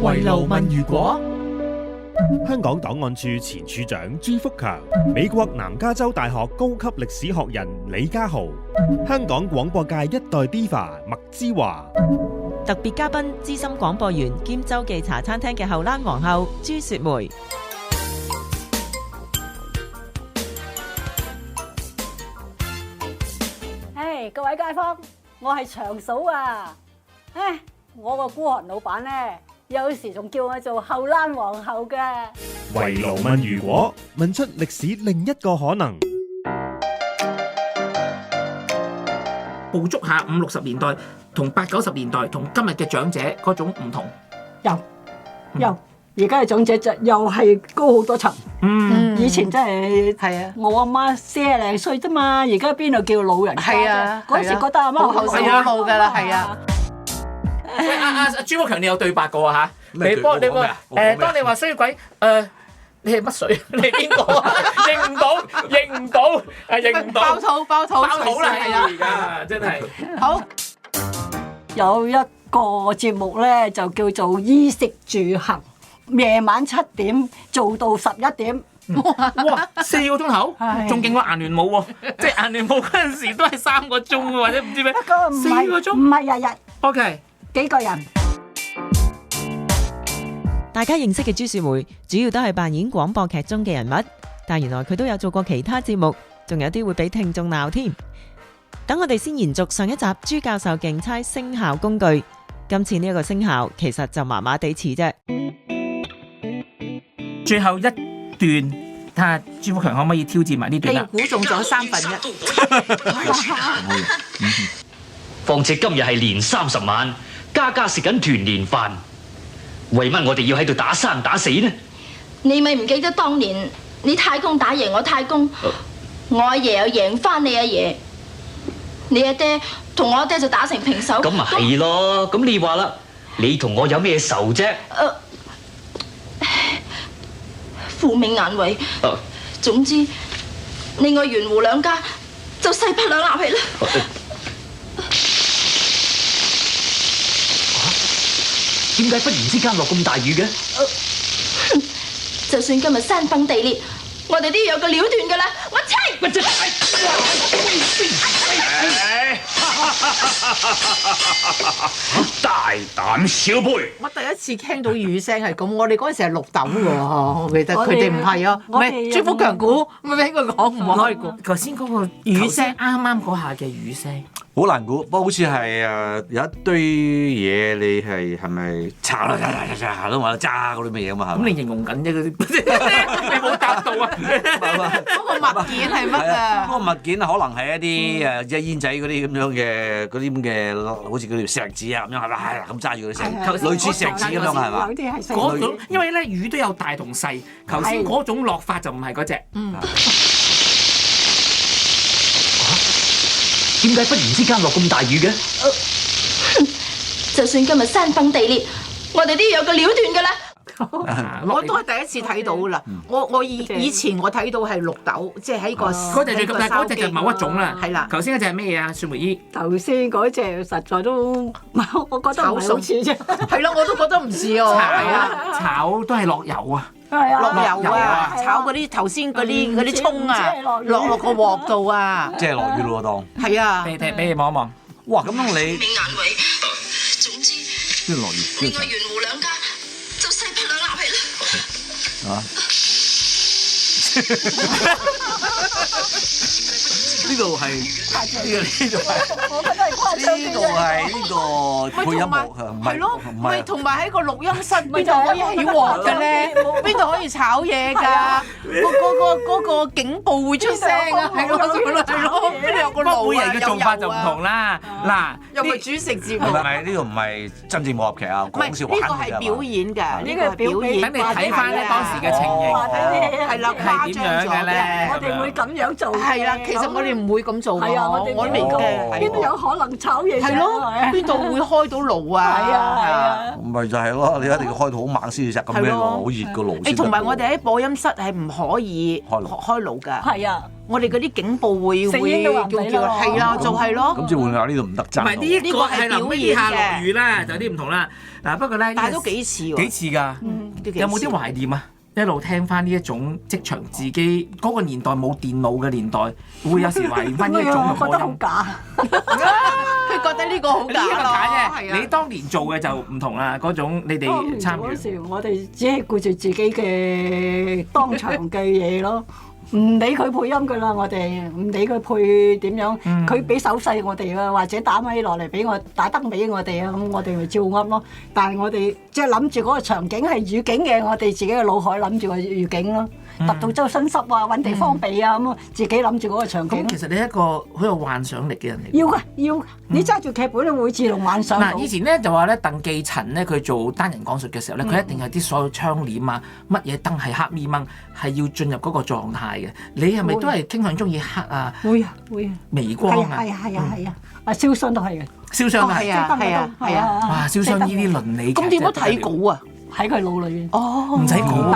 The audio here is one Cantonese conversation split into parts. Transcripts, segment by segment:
圍爐問如果。香港檔案處前處長朱福強，美國南加州大學高級歷史學人李家豪，香港廣播界一代 Diva 麥之華，特別嘉賓資深廣播員兼周記茶餐廳嘅後欄皇后朱雪梅。各位街坊，我係長嫂啊！我個孤寒老闆咧，有時仲叫我做後欄皇后嘅。圍爐問如果，問出歷史另一個可能。捕捉下50、60年代同80、90年代同今日嘅長者嗰種唔同。有，而家嘅長者就又係高好多層。以前真係啊，我阿媽40零歲啫嘛，而家邊度叫老人家啫？係啊，嗰時覺得阿媽好後生㗎啦，係啊。喂，朱福強，你有對白過啊嚇？你幫你個當你話衰鬼你係乜水？你係邊個啊？認唔到，認唔到。爆肚啦，係啊！而家真係好。有一個節目咧，就叫做衣食住行，夜晚7點做到11點。哇！4個鐘頭，仲勁過顏聯舞喎！即係顏聯舞嗰陣時都係3個鐘或者唔知咩。4個鐘？唔係日日。OK。幾個人？大家認識嘅朱雪梅，主要都係扮演廣播劇中嘅人物，但原來佢都有做過其他節目，仲有啲會俾聽眾鬧添。等我哋先延續上一集朱教授競猜聲效工具，今次呢一個聲效其實就麻麻地似啫。最後一段，睇下朱福強可唔可以挑戰埋呢段啦？你估中咗1/3。況且今日係年30晚，家家食緊團年飯，為乜我哋要喺度打生打死呢？你咪唔記得當年你太公打贏我太公，我阿爺又贏翻你阿爺，你阿爹同我阿爹就打成平手。咁咪係咯，咁你話啦，你同我有咩仇啫？父命難違。總之，你我袁胡兩家就勢不兩立起啦。點解忽然之間落咁大雨嘅？就算今日山崩地裂，我哋都要有個了斷㗎啦！我猜。大膽小輩！我第一次聽到雨聲係咁，我哋嗰陣時係綠豆喎，我記得佢哋唔係啊，唔係朱福強估，咪俾佢講唔可以估。頭先嗰個雨聲，啱啱嗰下嘅雨聲。好難估，不過好似係有一堆嘢，你係咪查都話揸嗰啲咩嘢啊嘛？咁你形容緊啫，嗰啲你冇答到啊！嗰個物件係乜啊？嗰個物件可能係一啲即係煙仔嗰啲咁樣嘅嗰啲咁嘅，好似嗰條石子啊咁樣係咪？咁揸住嗰啲石，類似石子咁樣係嘛？嗰種因為咧雨都有大同細，頭先嗰種落法就唔係嗰隻。點解忽然之間落咁大雨嘅？就算今日山崩地裂，我哋都要有個了斷㗎啦。我都係第一次睇到啦。我以前我睇到係綠豆，即係喺個嗰隻最咁，但係嗰隻就某一種啦。係啦。頭先嗰隻係咩嘢啊？雪梅姨。頭先嗰隻實在都，我覺得唔係好似啫。係咯，我都覺得唔似喎。係啊，炒都係落油啊。落油啊！炒嗰啲頭先嗰啲蔥啊，落個鑊度啊，即係落雨咯，當係啊！俾你望一望。哇！咁樣你命難違，總之落雨，你我袁胡兩家就勢不兩立起啦。呢度係我覺得係誇張啲。呢度係呢個配音幕，係咯，咪同埋喺個錄音室邊度可以起鑊嘅咧？邊度可以炒嘢㗎？嗰個警報會出聲啊！係咯，邊度有個爐啊？每人嘅做法就唔同啦。嗱，又咪煮食節目？係咪？呢度唔係真正武俠劇啊，講笑玩嘅。呢個係表演㗎，呢個係表演。等你睇翻咧當時嘅情形，係啦，係點樣嘅咧？我哋會咁樣做。係啦，其實我哋唔會咁做㗎。係啊，我哋明嘅。邊度有可能炒嘢？係咯，邊度會開到爐啊？係啊。咪就係咯，你一定要開到好猛先至得咁樣喎，好熱個爐先。同埋我哋喺播音室係唔可以開爐㗎。係啊，我哋嗰啲警報會叫係啦，就係咯。咁即係換話呢度唔得爭。唔係呢一個係臨尾下落雨啦，就有啲唔同啦。嗱不過咧，但係都幾似喎。幾似㗎？有冇啲懷念啊？一路聽翻呢一種職場自己嗰個年代冇電腦嘅年代，會有時懷念翻呢一種嘅播音。覺得好假，佢覺得呢個好假咯。係啊，你當年做嘅就唔同啦，嗰種你哋參與。嗰時我哋只係顧住自己嘅當場嘅嘢咯。唔理佢配音㗎啦，我哋唔理佢配點樣，佢俾手勢我哋啊，或者打咪落嚟俾我打燈俾我哋啊，咁我哋咪照噏咯。但係我哋即係諗住嗰個場景係預警嘅，我哋自己嘅腦海諗住個預警咯。揼到周身濕啊，揾地方避啊，咁自己諗住嗰個場景。咁其實你係一個好有幻想力嘅人嚟。要㗎，要你揸住劇本，你會自動幻想到。嗱，以前咧就話咧，鄧寄塵咧佢做單人講述嘅時候咧，佢一定係啲所有窗簾啊，乜嘢燈係黑咪掹，係要進入嗰個狀態嘅。你係咪都係傾向中意黑啊？會啊會啊，微光啊。係啊，阿蕭霜都係嘅。蕭霜係啊。哇！蕭霜呢啲倫理劇咁點樣睇稿啊？喺佢腦裏邊。哦，唔使估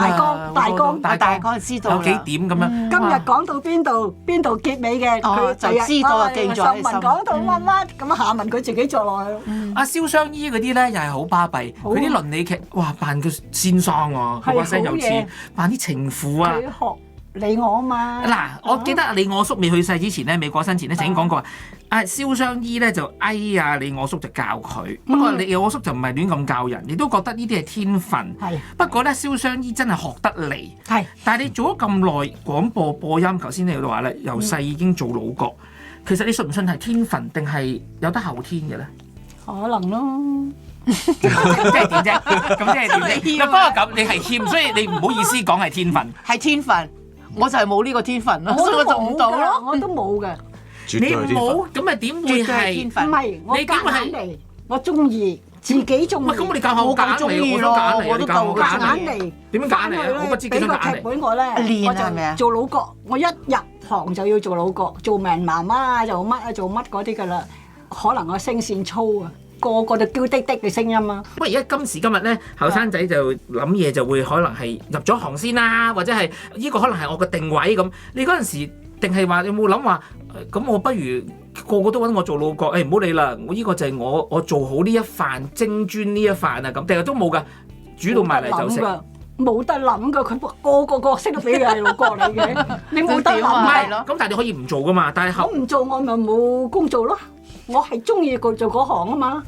大綱知道有幾點咁樣。今日講到邊度結尾嘅，佢就知道啊，記咗喺心。上文講到乜乜，咁下文佢自己作落去。阿蕭霜姨嗰啲咧又係好巴閉，佢啲倫理劇哇扮個先生喎，佢把聲又似扮啲情婦啊。佢學你我啊嘛。嗱，我記得你我叔未去世之前咧，未過身前咧曾經講過，阿蕭霜姨咧就啊你我叔就教佢，不過你我叔就唔係亂咁教人，亦都覺得呢啲係天分。係。不過咧，蕭霜姨真係學得嚟。係。但係你做咗咁耐廣播音，頭先你都話咧，由細已經做老角，其實你信唔信係天分定係有得後天嘅咧？可能咯。即係點啫？咁即係點啫？不過咁你係謙，所以你唔好意思講係天分。係天分。我就係冇呢個天分咯，所以我做唔到咯。我都冇嘅。你冇咁咪點會係？唔係，我夾硬嚟，我中意自己中意。咁我哋教下我揀嚟，我都揀嚟，我都教我揀嚟。點樣揀嚟啊？我不知點樣揀嚟。俾個劇本我咧，練係咪啊？做老角，我一入行就要做老角，做命媽媽做乜啊做乜嗰啲㗎啦。可能我聲線粗啊。個個都嬌滴滴嘅聲音啊！不過而家今時今日咧，後生仔就諗嘢就會可能係入咗行先啦，或者係呢個可能係我嘅定位咁。你嗰陣時定係話有冇諗話咁？我不如個個都揾我做老角，唔好理啦！我呢個就係我做好呢一飯精專呢一飯啊咁，定係都冇㗎，煮到埋嚟就食。冇得諗㗎，佢個個角色都俾佢係老角嚟嘅，你冇得諗係咯。咁但係你可以唔做㗎嘛？但係我唔做，我咪冇工做咯。我係中意做嗰行啊嘛，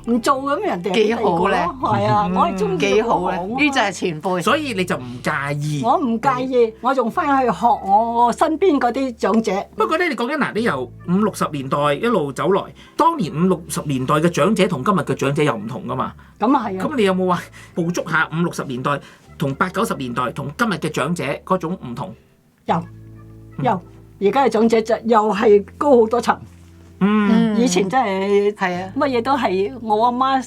唔做咁人哋幾好咧，係啊，我係中意幾好咧，呢就係前輩。所以你就唔介意？我唔介意，我仲翻去學我身邊嗰啲長者。不過咧，你講緊嗱，你由50-60年代一路走來，當年50-60年代嘅長者同今日嘅長者又唔同噶嘛？咁啊係啊。咁你有冇話捕捉下50-60年代同80-90年代同今日嘅長者嗰種唔同？有，而家嘅長者就又係高好多層。以前真係乜嘢都係我阿媽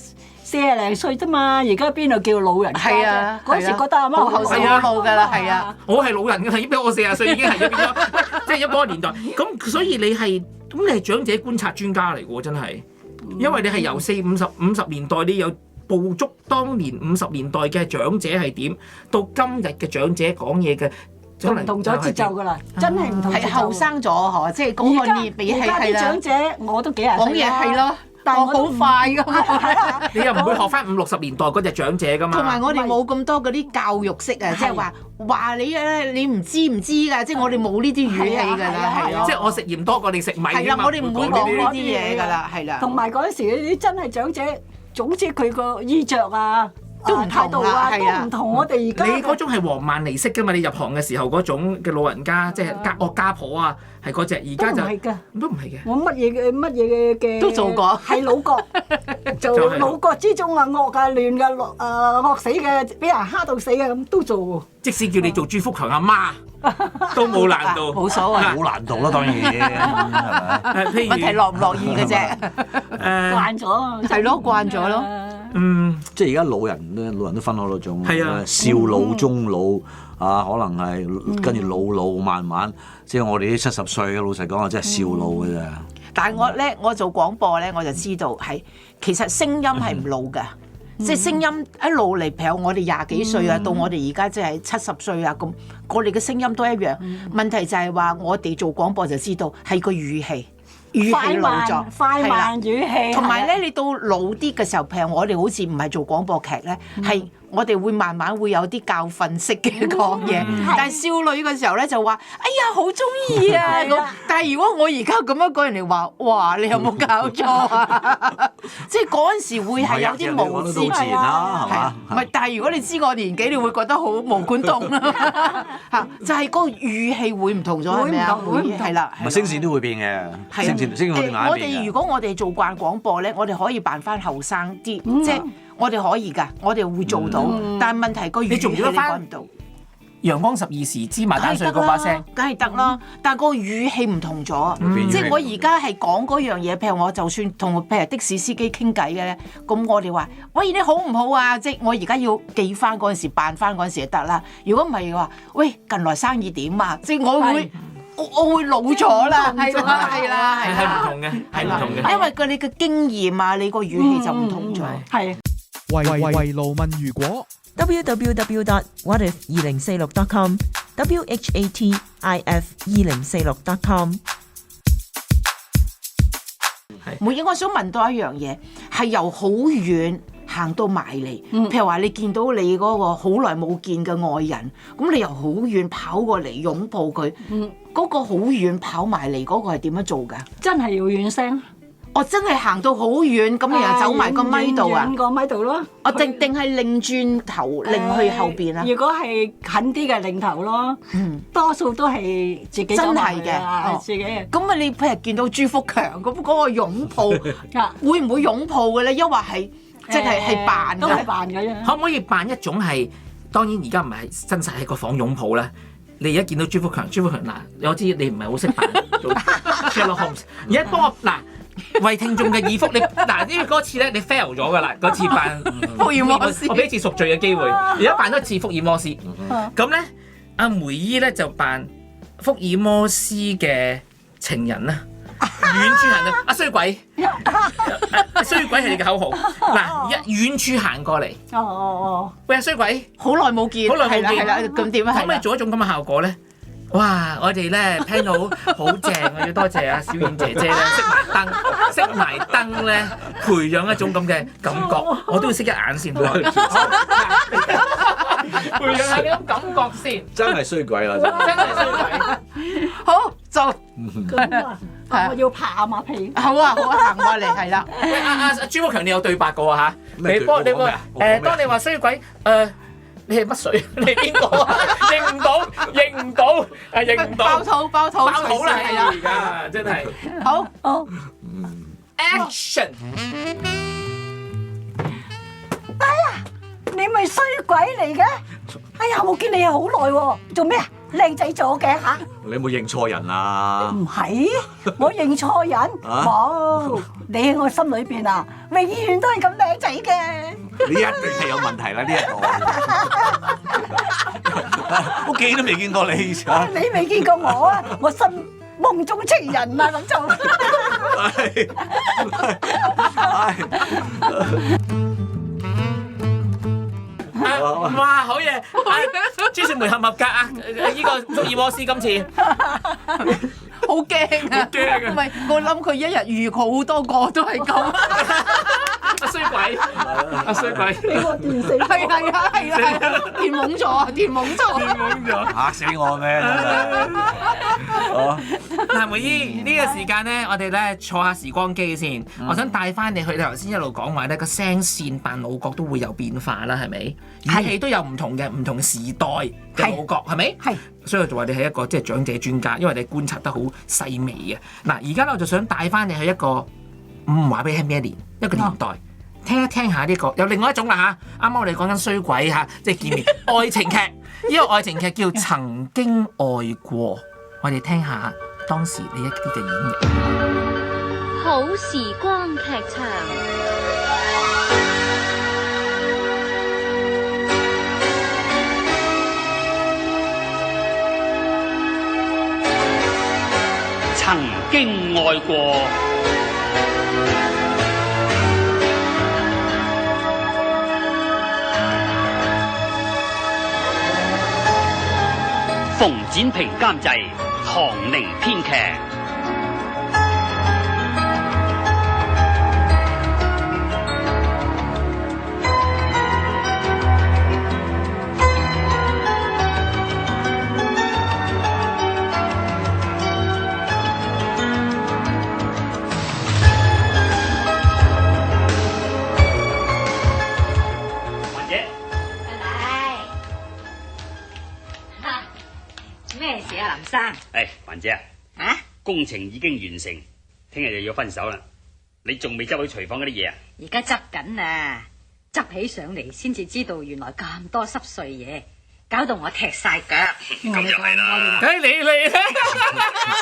40零歲啫嘛，而家邊度叫老人家啫？係啊，嗰時覺得阿媽好後生冇㗎啦，係啊，我係老人㗎，已經俾我40歲已經係變咗，即係一嗰個年代。咁所以你係長者觀察專家嚟㗎喎，真係，因為你係由40-50年代，你有捕捉當年50年代嘅長者係點，到今日嘅長者講嘢嘅。就唔同咗節奏㗎啦，真係唔同節奏。係後生咗嗬，即係嗰個年比係係啦。而家啲長者我都幾廿歲啦。講嘢係咯，但係我好快㗎嘛。你又唔會學翻50-60年代嗰隻長者㗎嘛？同埋我哋冇咁多嗰啲教育式啊，即係話你咧，你唔知㗎，即係我哋冇呢啲語氣㗎啦，係咯。即係我食鹽多過你食米㗎嘛。係啦，我哋唔會講呢啲嘢㗎啦，係啦。同埋嗰陣時啲真係長者，總之佢個衣着啊。都唔態度啊，都唔同我哋而家。你嗰種係黃曼梨式㗎嘛？你入行嘅時候嗰種嘅老人家，即係家婆啊，係嗰隻。而家就都唔係嘅。我乜嘢嘅都做過，係老角。做老角之中啊，惡啊亂嘅，惡死嘅，俾人蝦到死嘅咁都做喎。即使叫你做朱福強阿媽，都冇難度。冇所謂。冇難度啦，當然係咪？譬如問題樂唔樂意嘅啫。慣咗。係咯，慣咗咯。即係而家老人都分好多種，啊，少老、中老啊，可能係跟住老慢慢，即係我哋啲70歲嘅老實講啊，真係少老嘅啫。但係我做廣播咧，我就知道係其實聲音係唔老㗎。即係聲音一路嚟，譬如我哋廿幾歲啊，到我哋而家即係70歲啊，咁我哋嘅聲音都一樣。問題就係話我哋做廣播就知道係個語氣。語氣老咗，快慢語氣，同埋咧，你到老啲嘅時候，譬如我哋好似唔係做廣播劇咧，係我哋會慢慢會有啲教訓式嘅講嘢。但係少女嘅時候咧就話：哎呀，好中意啊！咁，但係如果我而家咁樣講，人哋話：哇，你有冇搞錯啊？即係嗰陣時會係有啲無知自然啦，係嘛？唔係，但係如果你知我年紀，你會覺得好毛管戙啦。嚇，就係嗰個語氣會唔同咗，係咪啊？係啦，咪聲線都會變嘅，聲我哋眼我哋如果我哋做慣廣播咧，我哋可以扮翻後生啲，即係我哋可以㗎，我哋會做到。但係問題個語氣你講唔到。陽光12時芝麻蛋碎嗰把聲，梗係得啦。但係個語氣唔同咗，即係我而家係講嗰樣嘢。譬如我就算同譬如的士司機傾偈嘅咧，咁我哋話：喂，你好唔好啊？即係我而家要記翻嗰陣時，扮翻嗰陣時就得啦。如果唔係話，喂，近來生意點啊？即係我會老咗啦，係啦，係唔同嘅，係唔同嘅，因為你嘅經驗啊，你個語氣就唔同咗，係。圍爐問如果 www.whatif2046.com whatif2046.com。 我想問多一樣嘢，係由好遠行到埋嚟，譬如話你見到你嗰個好耐冇見嘅愛人，咁你由好遠跑過嚟擁抱佢，嗰個好遠跑埋嚟嗰個係點樣做㗎？真係要遠聲。我真係行到好遠，咁你又走埋個咪度啊？遠個咪度咯。我定係擰轉頭擰去後邊啊？如果係近啲嘅擰頭咯，多數都係自己走埋嘅，自己。咁啊，你譬如見到朱福強咁嗰個擁抱，會唔會擁抱嘅咧？抑或係即係扮？都係扮嘅啫。可唔可以扮一種係？當然而家唔係真實喺個房擁抱啦。你而家見到朱福強嗱，我知你唔係好識扮做 Sherlock Holmes， 而家幫我嗱。為聽眾嘅耳福，你嗱呢嗰次咧，你 fail 咗㗎啦，嗰次扮福爾摩斯，我俾一次贖罪嘅機會，而家扮多次福爾摩斯。咁咧，阿梅姨咧就扮福爾摩斯嘅情人啦，遠處行到阿衰鬼，衰鬼係你嘅口號。嗱，遠處行過嚟，喂阿衰鬼，好耐冇見，係啦，咁點啊？可唔可以做一種咁嘅效果咧？哇！我哋咧聽到好正，我要多謝阿小燕姐姐咧，熄埋燈咧，培養一種咁嘅感覺，我都要熄一眼先。培養下呢種感覺先。真係衰鬼啦！真係衰鬼。好做。我要拍下馬屁。好啊，行過嚟係啦。阿朱福強，你有對白嘅喎嚇？你幫你個當你話衰鬼你係乜水？你係邊個啊？認唔到，認唔到，爆肚啦！係啊，而家真係好，Action！ 哎呀，你咪衰鬼嚟嘅！哎呀，冇見你好耐喎，做咩啊？靚仔咗嘅嚇！你有冇認錯人啊？唔係，我認錯人冇。你喺我心裏邊啊，永遠都係咁靚仔嘅。你一定係有問題啦！呢一個，我見都未見過你。你未見過我啊？我心夢中情人啊，咁就。哇，好嘢！朱雪梅合唔合格啊？呢個福爾摩斯今次好驚啊！唔係，我諗佢一日遇好多個都係咁。阿衰鬼，阿衰鬼，你個電死！係啊，電懵咗，嚇死我咩？嗱，梅姨呢個時間咧，我哋咧坐下時光機先。我想帶翻你去，你頭先一路講話咧個聲線扮老角都會有變化啦，係咪？語氣都有唔同嘅，唔同時代嘅老角，係咪？係。所以我就話你係一個即係長者專家，因為你觀察得好細微嘅。嗱，而家咧我就想帶翻你去一個唔話俾你聽咩年一個年代。聽一聽下呢個，有另外一種啦嚇。啱啱我哋講緊衰鬼嚇，即係見面愛情劇。呢個愛情劇叫《曾經愛過》，我哋聽下當時呢一啲嘅演繹。好時光劇場。曾經愛過。展平監製，唐寧編劇。咩事啊，林生？環姐啊，工程已經完成，聽日就要分手啦。你仲未執好廚房嗰啲嘢啊？而家執緊啊，執起上嚟先至知道原來咁多濕碎嘢，搞到我踢晒腳。咁又係啦，梗係你嚟啦，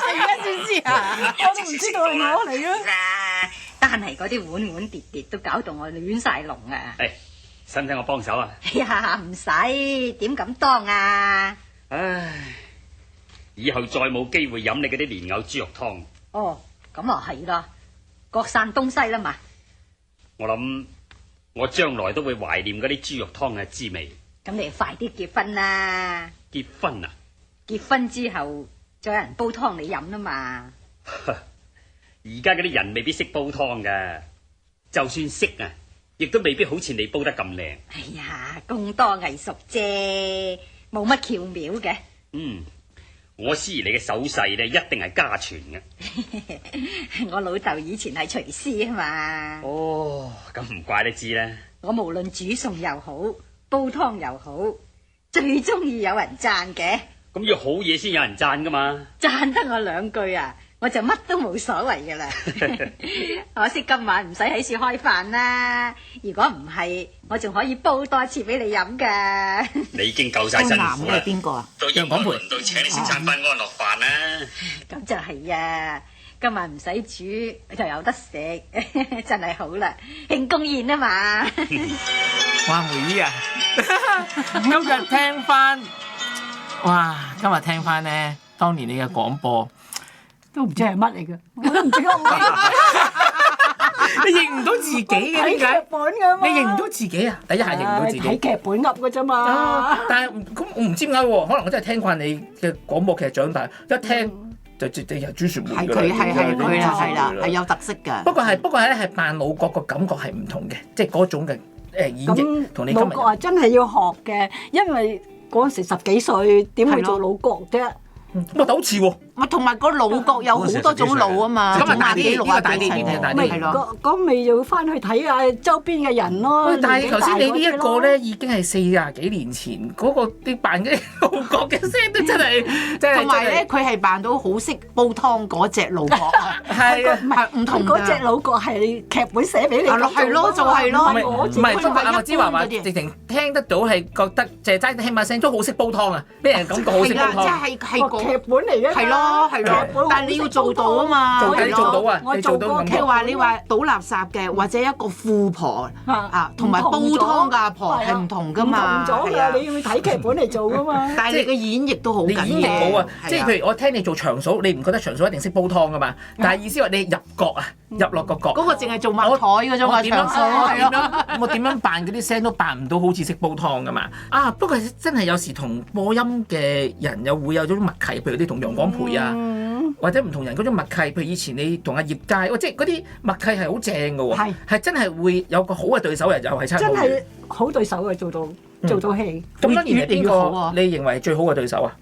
係啊，先知啊，我都唔知道係我嚟啊！單係嗰啲碗碗碟碟都搞到我亂晒龍啊！使唔使我幫手啊？哎呀，唔使，點敢當啊？唉，以後再冇機會飲你嗰啲蓮藕豬肉湯。哦，咁啊係啦，各散東西啦嘛。我諗我將來都會懷念嗰啲豬肉湯嘅滋味。咁你快啲結婚啦！結婚啊？結婚之後再有人煲湯你飲啦嘛。而家嗰啲人未必識煲湯噶，就算識啊，亦都未必好似你煲得咁靚。哎呀，工多藝熟啫，冇乜竅妙嘅。我思兒你嘅手勢咧，一定係家傳嘅。我老豆以前係廚師啊嘛。哦，咁唔怪得知啦。我無論煮餸又好，煲湯又好，最中意有人讚嘅。咁要好嘢先有人讚噶嘛？讚得我兩句啊，我就乜都冇所謂噶啦。可惜今晚唔使喺處開飯啦。如果唔係，我仲可以煲多次俾你飲噶。你已經夠晒辛苦啦。邊個啊？到應該輪到請你食餐班安樂飯啦。咁就係啊，今晚唔使煮就有得食，真係好啦，慶功宴啊嘛。哇，梅姨啊，今日聽翻，哇，今日聽翻咧，當年你嘅廣播。都唔知係乜嚟嘅，我都唔知你認唔到自己嘅點解？睇劇本㗎嘛，你認唔到自己啊？第一下認唔到自己。睇劇本噏嘅啫嘛。但係咁我唔知點解喎，可能我真係聽慣你嘅廣播劇長大，一聽就直係朱雪梅㗎啦。係佢啦，係啦，係有特色㗎。不過咧係扮老角個感覺係唔同嘅，即係嗰種嘅演繹同你今日。老角啊，真係要學嘅，因為嗰陣時10幾歲，點會做老角啫？我好似喎。同埋個老角有好多種老啊嘛，咁啊大啲，呢個大啲，係咯。咁咪要翻去睇下周邊嘅人咯。但係頭先你呢一個咧，已經係40幾年前嗰個啲扮嘅老角嘅聲都真係，同埋咧佢係扮到好識煲湯嗰隻老角啊，係啊，唔同嗰隻老角係劇本寫俾你。係咯，就係咯。唔係，不過阿芝華話直情聽得到係覺得就係齋聽把聲都好識煲湯啊，俾人感覺好識煲湯。即係劇本嚟嘅。係咯，但係你要做到啊嘛，做到啊！我做過譬如話你話倒垃圾嘅，或者一個富婆同埋煲湯嘅阿婆係唔同噶嘛，唔同咗㗎，你要睇劇本嚟做噶嘛。但係你嘅演繹都好緊要。你演繹好啊！即係譬如我聽你做長嫂，你唔覺得長嫂一定識煲湯噶嘛？但係意思話你入角啊，入落個角。嗰個淨係做抹台嗰種啊，長嫂係咯。我點樣扮嗰啲聲都扮唔到好似識煲湯噶嘛？不過真係有時同播音嘅人又會有種默契，譬如你同楊廣培啊。或者唔同人嗰種默契，譬如以前你同阿葉佳，即係嗰啲默契係好正嘅喎，係真係會有個好嘅對手人又係差唔多。真係好對手啊！做到戲。咁當然係邊個？你認為最好嘅對手啊？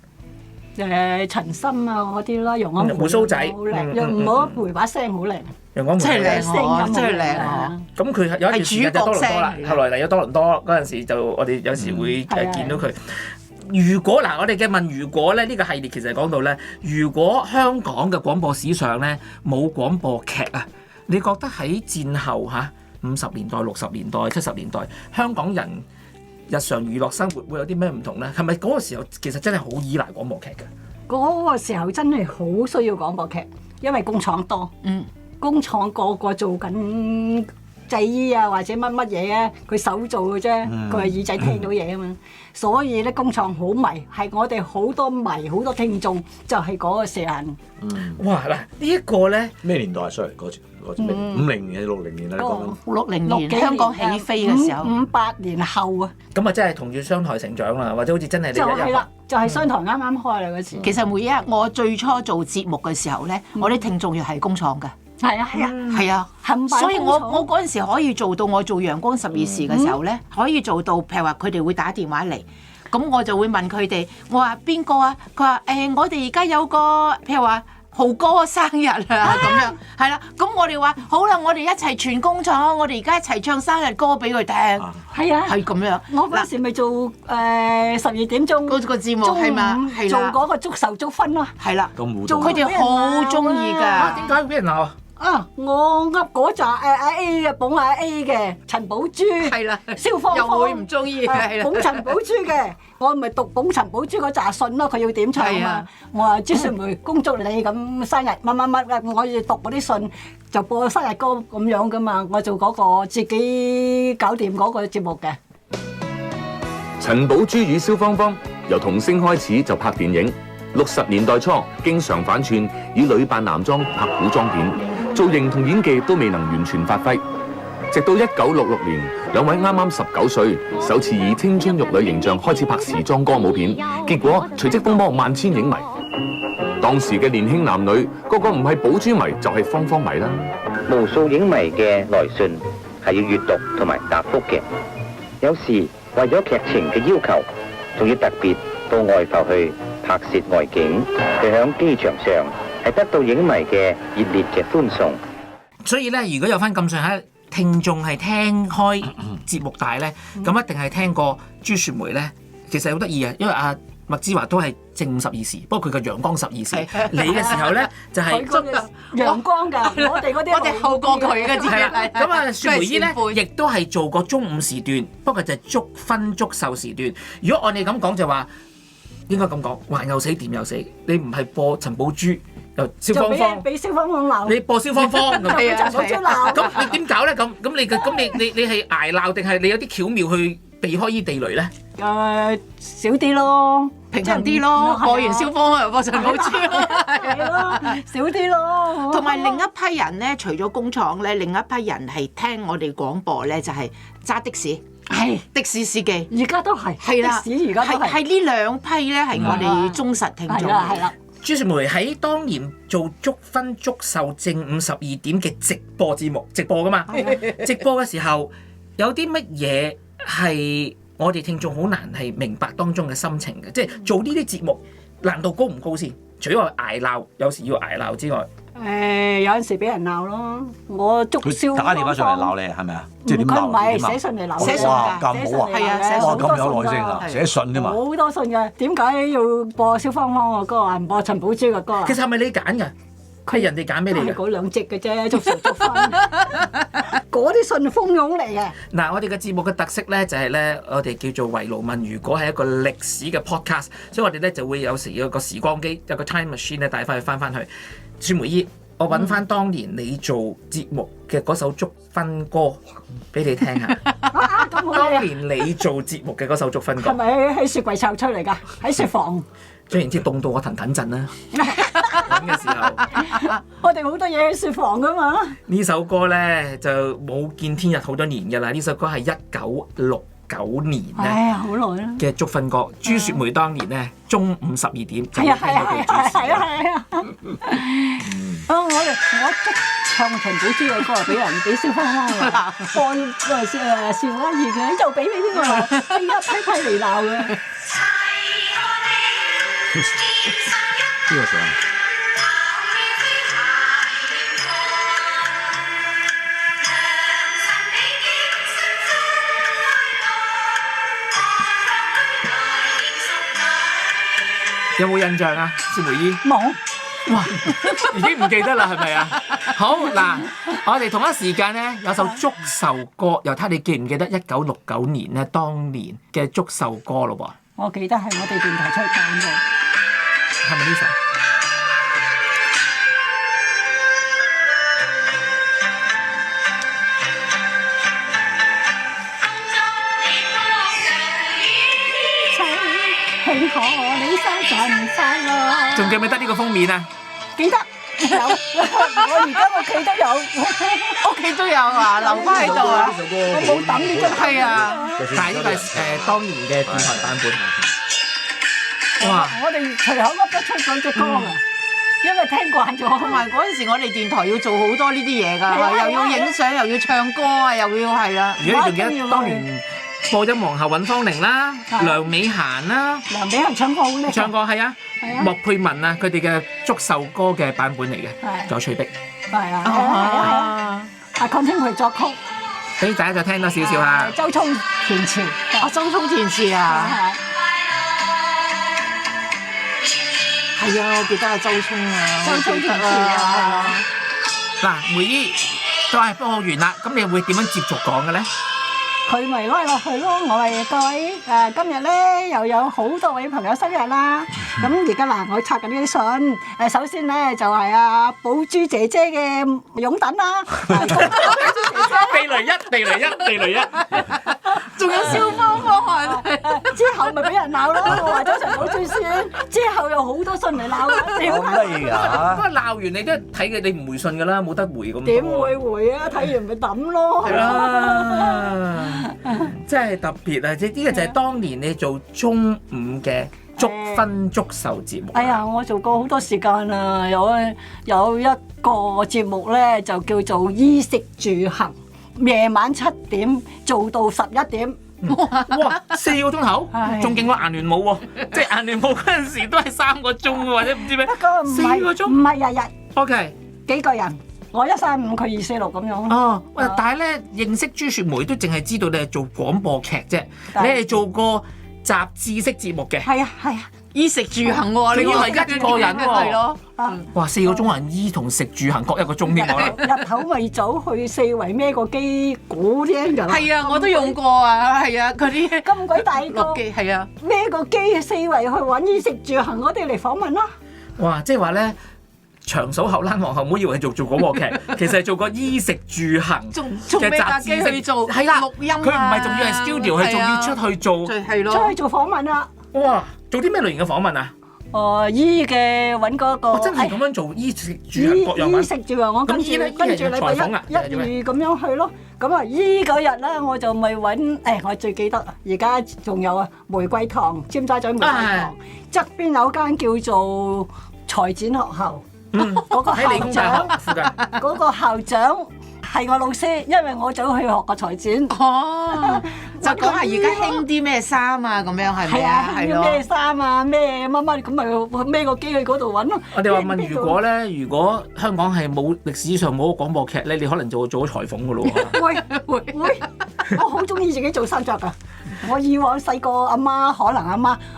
陳森啊嗰啲啦，楊安培。鬍鬚仔。好靚，楊廣培把聲好靚。楊廣培真係靚，真係靚啊！咁佢有一段時間就多倫多啦，後來嚟咗多倫多嗰陣時，就我哋有時會見到佢。如果我哋嘅問如果咧，呢個系列其實講到咧，如果香港嘅廣播史上咧冇廣播劇啊，你覺得喺戰後50年代、60年代、70年代，香港人日常娛樂生活會有啲咩唔同咧？係咪嗰個時候其實真係好依賴廣播劇嘅？嗰個時候真係好需要廣播劇，因為工廠多，工廠個個做緊製衣啊，或者乜乜嘢啊，佢手做嘅啫，佢係耳仔聽到嘢啊嘛。所以咧，工廠好迷，係我哋好多迷好多聽眾，就係嗰個時間。哇！嗱，呢一個咧咩年代？sorry，嗰次咩？50年、60年啦，你講緊。60年香港起飛嘅時候，58年後啊。咁啊，真係同住商台成長啦，或者好似真係你就係啦，就係商台啱啱開啦嗰時。其實每一日我最初做節目嘅時候咧，我啲聽眾又係工廠㗎。係啊係啊係啊，所以我嗰陣時可以做到，我做陽光12時嘅時候咧，可以做到，譬如話佢哋會打電話嚟，咁我就會問佢哋，我話邊個啊？佢話我哋而家有個譬如話豪哥生日啊咁樣，係啦，咁我哋話好啦，我哋一齊全工廠，我哋而家一齊唱生日歌俾佢聽，係啊，係咁樣。我嗰時咪做12點鐘嗰個節目係嘛，做嗰個祝壽祝婚咯，係啦，咁互動，佢哋好中意㗎。點解會俾人鬧啊？我噏嗰扎阿 A 嘅捧阿 A 嘅陳寶珠，係啦，蕭芳芳又會唔中意嘅，捧陳寶珠嘅，我咪讀捧陳寶珠嗰扎信咯，佢要點唱啊嘛。我話朱雪梅恭祝你咁生日乜乜乜，我要讀嗰啲信就播生日歌咁樣噶嘛。我做嗰個自己搞掂嗰個節目嘅。陳寶珠與蕭芳芳由童星開始就拍電影，60年代初經常反串以女扮男裝拍古裝片。造型同演技都未能完全發揮，直到1966年，兩位啱啱19歲，首次以青春玉女形象開始拍時裝歌舞片，結果隨即風魔萬千影迷。當時嘅年輕男女，個個唔係寶珠迷就係芳芳迷啦。無數影迷嘅來信係要閱讀同埋答覆嘅，有時為咗劇情嘅要求，仲要特別到外埠去拍攝外景，佢響機場上係得到影迷嘅熱烈嘅歡送。所以咧，如果有翻咁上下聽眾係聽開節目大咧，咁一定係聽過朱雪梅咧。其實好得意啊，因為阿麥之華都係正午12時，不過佢個陽光12時，嚟嘅時候咧就係陽光㗎，我哋嗰啲我哋後過佢嘅係啦。咁啊，雪梅姨咧亦都係做過中午時段，不過就係祝壽時段。如果按你咁講就話，應該咁講，還有死掂又死，你唔係播陳寶珠又蕭芳芳，俾蕭芳芳鬧，你播蕭芳芳咁，陳寶珠鬧，咁你點搞咧？咁你係捱鬧定係你有啲巧妙去避開依地雷咧？少啲咯，平衡啲咯，播完蕭芳又播陳寶珠咯，係咯，少啲咯。同埋另一批人咧，除咗工廠咧，另一批人係聽我哋廣播咧，就係揸的士。係的士司機，而家都係，係啦，的士而家都係呢兩批咧，係我哋忠實聽眾。係啦。朱雪梅喺當年做祝婚祝壽正午12點嘅直播節目，直播㗎嘛？直播嘅時候有啲乜嘢係我哋聽眾好難係明白當中嘅心情嘅？即係做呢啲節目難度高唔高先？除咗話捱鬧，有時要捱鬧之外。有陣時俾人鬧咯，我祝蕭打電話上嚟鬧你係咪啊？即係點鬧？佢唔係寫信嚟鬧，寫信㗎，咁好啊！係啊，寫信哇，咁有耐性啊！寫信㗎嘛，好多信嘅。點解要播蕭芳芳嘅歌啊？唔播陳寶珠嘅歌啊？其實係咪你揀㗎？佢係人哋揀俾你嘅。嗰兩隻嘅啫，祝壽祝婚。嗰啲信蜂擁嚟嘅。嗱，我哋嘅節目嘅特色咧就係咧，我哋叫做圍爐問如果係一個歷史嘅 podcast，所以我哋咧就會有時有個時光機，有個 time machine 咧帶翻去。雪梅姨，我揾翻當年你做節目嘅嗰首祝婚歌俾你聽下。當年你做節目嘅嗰首祝婚歌係咪喺雪櫃摷出嚟㗎？喺雪房。雖然之凍到我騰震啦，咁嘅時候，我哋好多嘢喺雪房㗎嘛。呢首歌咧就冇見天日好多年㗎啦。呢首歌係1969年咧，好耐啦嘅祝婚歌。朱雪梅當年咧中午12點就係啊聽到佢主持。我唱陳寶珠嘅歌俾人俾蕭芳芳啊，播邵家燕嘅又俾邊個鬧？一批嚟鬧嘅。邊個上？有冇印象啊？雪梅姨冇，哇，已經唔記得啦，係咪啊？好嗱，我哋同一時間咧有首祝壽歌，又睇你記唔記得1969年咧當年嘅祝壽歌咯噃？我記得係我哋電台出版嘅，係咪呢首？賀你生辰快樂。仲記唔記得呢個封面啊？記得有，我而家屋企都有，屋企都有啊，留翻喺度啊。我冇抌呢張係啊，但係呢個係當年嘅電台版本。哇！我哋隨口噏得出嗰隻歌啊！因為聽慣咗，同埋嗰陣時我哋電台要做好多呢啲嘢㗎，又要影相，又要唱歌啊，又要係啦。如果你仲記得當年播音皇后尹芳玲啦、梁美嫻啦，梁美嫻唱歌好叻，唱歌係啊，莫佩文啊，佢哋嘅祝壽歌嘅版本嚟嘅，仲有翠碧，係啊，阿鄺清培作曲，俾大家再聽多少少啊。周聰填詞，周聰填詞啊。係啊，我記得阿周聰啊，周聰填詞啊。嗱，梅姨都係播完啦，咁你會點樣接續講嘅咧？佢咪拉落去咯，我係各位今日咧又有好多位朋友生日啦。咁而家嗱，我拆緊呢啲信。首先咧就係阿寶珠姐姐嘅擁躉啦，地雷一，仲有蕭芳芳啊！之後咪俾人鬧咯，我話咗陳寶珠先，之後有好多信嚟鬧啦。咁得意㗎！不過鬧完你都睇嘅，你唔回信㗎啦，冇得回咁。點會回啊？睇完咪抌咯。係啦，真係特別啊！即係呢個就係當年你做中午嘅祝婚祝壽節目。哎呀，我做過好多時間啦，有一個節目咧就叫做衣食住行，夜晚7點做到11點。哇！4個鐘頭，仲勁過顏聯舞喎！即係顏聯舞嗰陣時都係3個鐘或者唔知咩，4個鐘，唔係日日。OK，幾個人？我135，佢246咁樣。哦，喂！但係咧認識朱雪梅都淨係知道你係做廣播劇啫，你係做過雜誌式節目嘅。係啊，衣食住行喎，你係一個人喎。係咯。哇！4個鐘人衣同食住行各1個鐘添喎。日頭咪走去四圍孭個機鼓聽㗎。係啊，我都用過啊，係啊，嗰啲咁鬼大個機係啊，孭個機四圍去揾衣食住行，我哋嚟訪問啦。哇！即係話咧。長嫂後欄皇后唔好以為係做廣播劇，其實係做過衣食住行嘅雜誌去做，係啦錄音啊，佢唔係仲要係 studio，佢仲要出去做，係咯，出去做訪問啦。哇！做啲咩類型嘅訪問啊？醫嘅揾嗰個，我真係咁樣做衣食住行各樣問。衣食住行，我跟住禮拜一二咁樣去咯。咁啊，醫嗰日咧，我就咪揾我最記得而家仲有啊，玫瑰堂，尖沙咀玫瑰堂側邊有間叫做財展學校。嗰個校長，嗰個校長係我老師，因為我早去學過財展。哦，就講下而家興啲咩衫啊，咁樣係咪啊？係咯，咩衫啊，咩乜乜咁咪孭個機去嗰度揾咯。我哋話問，如果香港係冇歷史上冇個廣播劇咧，你可能就做咗裁縫噶咯喎。會，我好中意自己做衫著㗎。我以往細個阿媽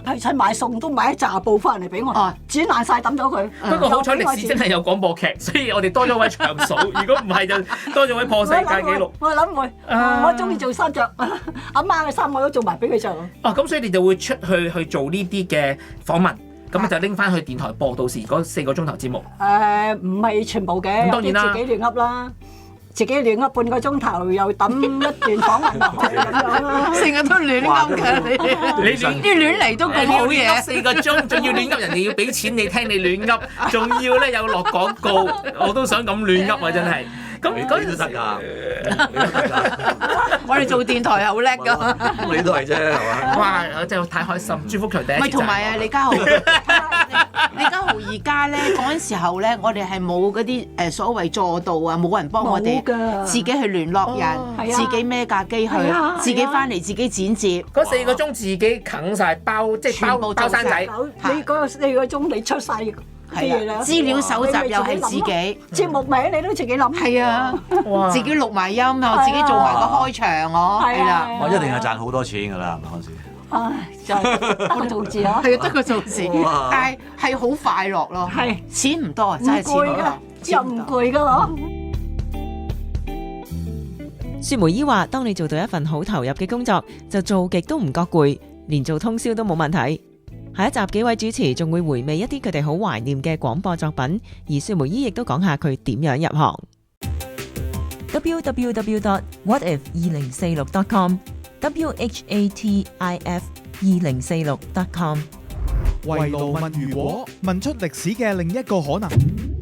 去親買餸都買一紮布翻嚟俾我，剪爛晒抌咗佢。不過好彩歷史真係有廣播劇，所以我哋多咗位長嫂。如果唔係就多咗位破世界紀錄。我諗會，我中意做衫著，阿媽嘅衫我都做埋俾佢做。咁所以你就會出去做呢啲嘅訪問，咁就拎翻去電台播，到時嗰4個鐘頭節目。唔係全部嘅，有啲自己亂噏啦。自己亂噏半個鐘頭，又抌一段訪問落去咁樣啦。成日都亂噏㗎，你啲亂嚟都咁好嘢。4個鐘，仲要亂噏，人哋要俾錢你聽你亂噏，仲要咧有落廣告，我都想咁亂噏啊！真係。咁嗰陣得㗎，我哋做電台係好叻㗎。你都係啫，係嘛？哇！我真係太開心，朱福強第一次。唔係同埋啊，李家豪而家咧嗰陣時候咧，我哋係冇嗰啲所謂助導啊，冇人幫我哋，自己去聯絡人，自己孭架機去，自己翻嚟自己剪接。嗰4個鐘自己啃晒包，即係包生仔。你嗰4個鐘你出晒啲嘢啦，資料搜集又係自己，節目名你都自己諗。係啊，自己錄埋音啊，自己做埋個開場我係啦。我一定係賺好多錢㗎啦，係咪嗰陣時？唉，就係得個做字啊，係得個做字，但係好快樂咯。係錢唔多，真係錢唔多，又唔攰㗎嗬。雪梅姨話：當你做到一份好投入嘅工作，就做極都唔覺攰，連做通宵都冇問題。下一集幾位主持仲會回味一啲佢哋好懷念嘅廣播作品，而雪梅姨亦都講下佢點樣入行。www.whatif2046.com WHATIF2046.com 圍爐問如果，問出歷史嘅另一個可能。